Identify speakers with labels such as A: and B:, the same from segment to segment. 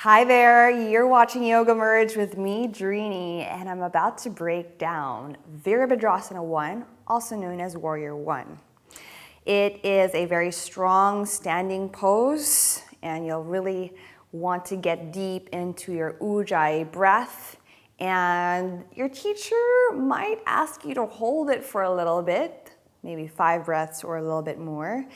A: Hi there, you're watching Yoga Merge with me, Drini, and I'm about to break down Virabhadrasana 1, also known as Warrior 1. It is a very strong standing pose, and you'll really want to get deep into your Ujjayi breath, and your teacher might ask you to hold it for a little bit, maybe 5 breaths or a little bit more.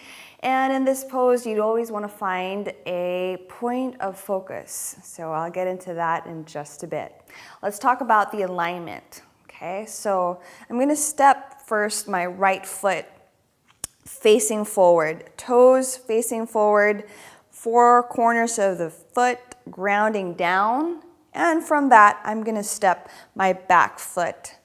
A: And in this pose, you'd always want to find a point of focus. So I'll get into that in just a bit. Let's talk about the alignment. Okay, so I'm going to step first my right foot facing forward, toes facing forward, 4 corners of the foot grounding down. And from that, I'm going to step my back foot.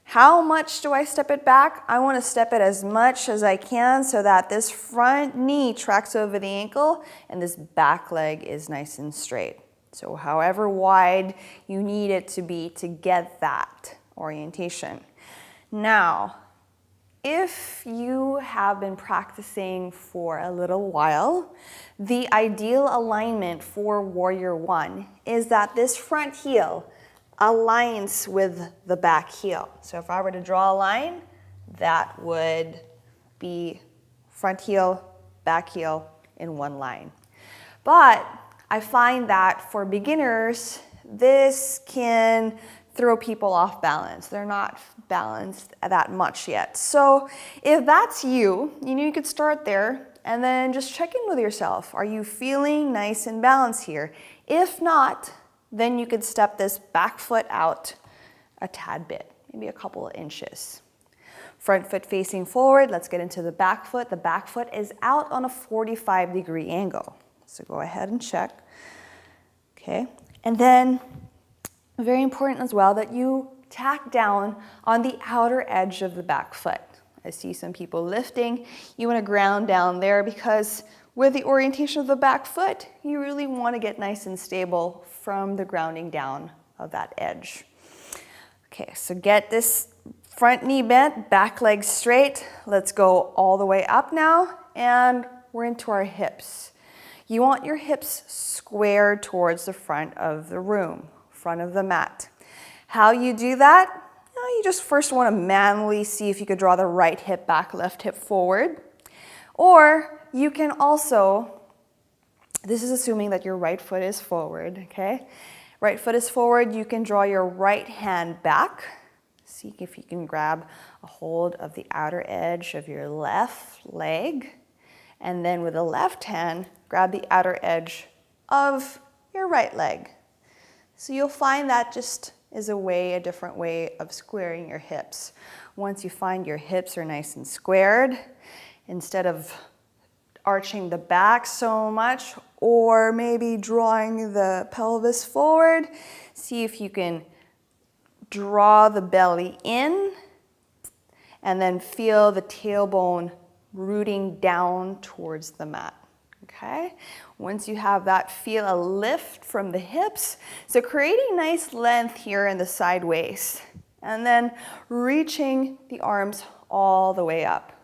A: How much do I step it back? I want to step it as much as I can so that this front knee tracks over the ankle and this back leg is nice and straight. So however wide you need it to be to get that orientation. Now, if you have been practicing for a little while, the ideal alignment for Warrior 1 is that this front heel aligns with the back heel. So if I were to draw a line, that would be front heel, back heel in one line. But I find that for beginners, this can throw people off balance. They're not balanced that much yet. So if that's you, you could start there and then just check in with yourself. Are you feeling nice and balanced here? If not, then you could step this back foot out a tad bit, maybe a couple of inches. Front foot facing forward, let's get into the back foot. The back foot is out on a 45-degree angle. So go ahead and check. Okay, and then very important as well that you tack down on the outer edge of the back foot. I see some people lifting. You want to ground down there because with the orientation of the back foot, you really want to get nice and stable from the grounding down of that edge. Okay, so get this front knee bent, back leg straight. Let's go all the way up now, and we're into our hips. You want your hips squared towards the front of the room, front of the mat. How you do that? You just first want to manually see if you could draw the right hip back, left hip forward. Or you can also, this is assuming that your right foot is forward, okay? Right foot is forward, you can draw your right hand back. See if you can grab a hold of the outer edge of your left leg. And then with the left hand, grab the outer edge of your right leg. So you'll find that just is a different way of squaring your hips. Once you find your hips are nice and squared, instead of arching the back so much or maybe drawing the pelvis forward, see if you can draw the belly in and then feel the tailbone rooting down towards the mat. Okay? Once you have that, feel a lift from the hips. So creating nice length here in the side waist and then reaching the arms all the way up.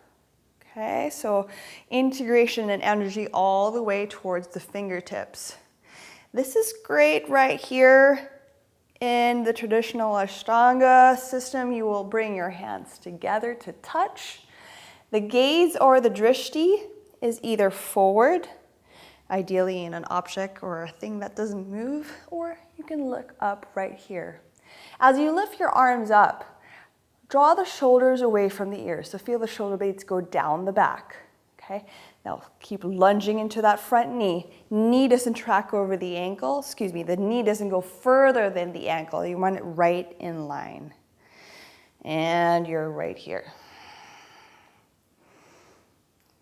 A: Okay, so integration and energy all the way towards the fingertips. This is great right here in the traditional Ashtanga system. You will bring your hands together to touch. The gaze or the drishti is either forward, ideally in an object or a thing that doesn't move, or you can look up right here. As you lift your arms up, draw the shoulders away from the ears. So feel the shoulder blades go down the back. Okay? Now keep lunging into that front knee. Knee doesn't track over the ankle. The knee doesn't go further than the ankle. You want it right in line. And you're right here.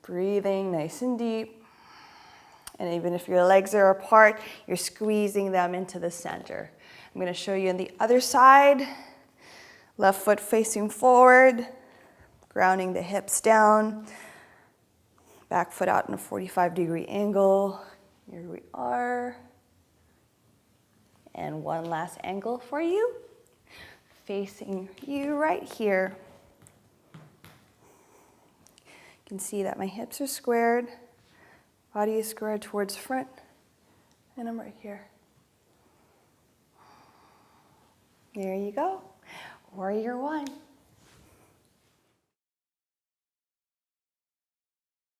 A: Breathing nice and deep. And even if your legs are apart, you're squeezing them into the center. I'm going to show you on the other side. Left foot facing forward, grounding the hips down. Back foot out in a 45-degree angle. Here we are. And one last angle for you. Facing you right here. You can see that my hips are squared. Body is squared towards front. And And I'm right here. There you go. Warrior one.